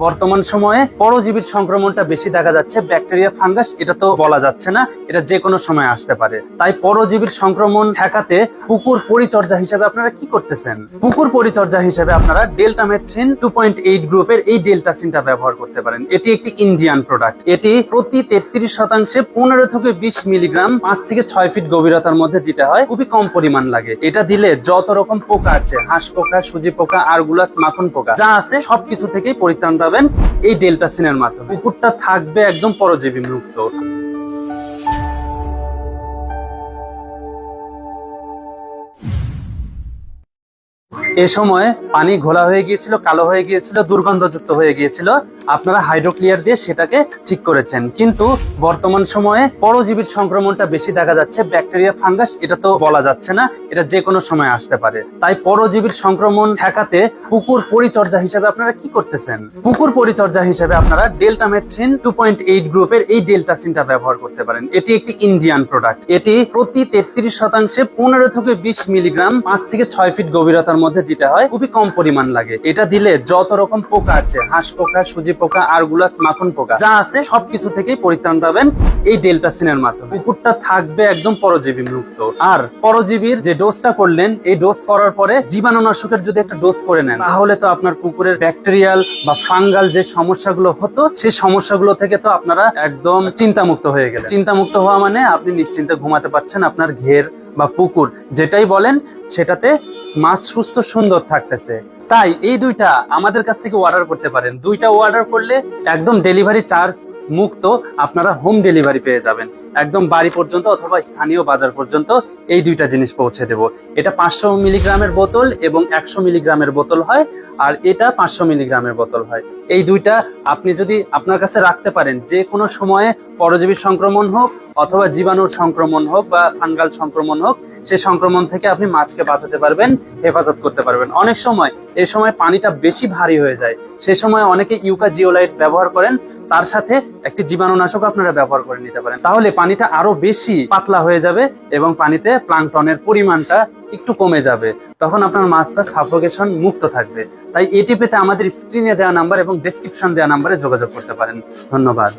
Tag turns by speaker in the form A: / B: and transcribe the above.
A: বর্তমান সময়ে পরজীবীর সংক্রমণটা বেশি দেখা যাচ্ছে। ব্যাকটেরিয়া, ফাঙ্গাস এটা তো বলা যাচ্ছে না, এটা যে কোনো সময় আসতে পারে। তাই পরজীবীর সংক্রমণ ঠেকাতে পুকুর পরিচর্যা হিসেবে আপনারা কি করতেছেন? পুকুর পরিচর্যা হিসেবে আপনারা ডেল্টামেথ্রিন 2.8 গ্রুপের এই ডেল্টাসিনটা ব্যবহার করতে পারেন। এটি একটি ইন্ডিয়ান প্রোডাক্ট। এটি প্রতি 33% 15 থেকে 20 মিলিগ্রাম 5 থেকে 6 ফিট গভীরতার মধ্যে দিতে হয়। খুবই কম পরিমাণ লাগে। এটা দিলে যত রকম পোকা আছে, হাঁস পোকা, সুজি পোকা, আরগুলাস, মাখন পোকা যা আছে সবকিছু থেকেই পরিত্রাণ পাবেন এই ডেল্টাসিনের মাধ্যমে। পুকুরটা থাকবে একদম পরজীবী মুক্ত। এ সময় পানি ঘোলা হয়ে গিয়েছিল, কালো হয়ে গিয়েছিল, দুর্গন্ধযুক্ত হয়ে গিয়েছিল। আপনারা হাইড্রোক্লিয়ার দিয়ে সেটাকে ঠিক করেছেন। কিন্তু বর্তমান সময়ে পরজীবীর সংক্রমণটা বেশি দেখা যাচ্ছে। ব্যাকটেরিয়া, ফাঙ্গাস এটা তো বলা যাচ্ছে না, এটা যে কোনো সময় আসতে পারে। তাই পরজীবীর সংক্রমণ ঠেকাতে পুকুর পরিচর্যা হিসেবে আপনারা কি করতেছেন? পুকুর পরিচর্যা হিসেবে আপনারা ডেল্টামেথ্রিন 2.8 গ্রুপের এই ডেল্টাসিনটা ব্যবহার করতে পারেন। এটি একটি ইন্ডিয়ান প্রোডাক্ট। এটি প্রতি 33% 15 থেকে 20 মিলিগ্রাম 5 থেকে 6 ফিট গভীরতার মধ্যে দিতে হয়। খুবই কম পরিমাণ লাগে। এটা দিলে যত রকম পোকা আছে, হাঁস পোকা, সুজি পোকা, আরগুলাস, মাখন পোকা যা আছে সবকিছু থেকেই পরিত্রাণ পাবেন এই ডেল্টাসিনের মাধ্যমে। পুকুরটা থাকবে একদম পরজীবী মুক্ত। আর পরজীবীর যে ডোজটা করলেন, এই ডোজ করার পরে জীবাণুনাশকের যদি একটা ডোজ করে নেন, তাহলে তো আপনার পুকুরের ব্যাকটেরিয়াল বা ফাঙ্গাল যে সমস্যাগুলো হতো, সেই সমস্যাগুলো থেকে তো আপনারা একদম চিন্তামুক্ত হয়ে গেলেন। চিন্তামুক্ত হওয়া মানে আপনি নিশ্চিন্তে ঘুমাতে পারছেন। আপনার ঘের বা পুকুর যেটাই বলেন সেটাতে মাছ সুস্থ সুন্দর থাকতেছে। তাই এই দুইটা আমাদের কাছ থেকে অর্ডার করতে পারেন। দুইটা অর্ডার করলে একদম ডেলিভারি চার্জ মুক্ত, আপনারা হোম ডেলিভারি পেয়ে যাবেন। একদম বাড়ি পর্যন্ত অথবা স্থানীয় বাজার পর্যন্ত এই দুইটা জিনিস পৌঁছে দেব। এটা 500 মিলিগ্রামের বোতল এবং 100 মিলিগ্রামের বোতল হয়, আর এটা 500 মিলিগ্রামের বোতল হয়। এই দুইটা আপনি যদি আপনার কাছে রাখতে পারেন, যে কোনো সময়ে পরজীবী সংক্রমণ হোক অথবা জীবাণুর সংক্রমণ হোক বা ফাঙ্গাল সংক্রমণ হোক, সেই সংক্রমণ থেকে আপনি মাছকে বাঁচাতে পারবেন, হেফাজত করতে পারবেন। অনেক সময় এই সময় পানিটা বেশি ভারী হয়ে যায়, সে সময় অনেকে ইউকা জিওলাইট ব্যবহার করেন, তার সাথে একটি জীবাণুনাশক আপনারা ব্যবহার করে নিতে পারেন। তাহলে পানিটা আরো বেশি পাতলা হয়ে যাবে এবং পানিতে প্লাঙ্কটনের পরিমাণটা একটু কমে যাবে। তখন আপনার মাছটা সাফোকেশন মুক্ত থাকবে। তাই এটি পেতে আমাদের স্ক্রিনে দেওয়া নাম্বার এবং ডেসক্রিপশন দেওয়া নাম্বারে যোগাযোগ করতে পারেন। ধন্যবাদ।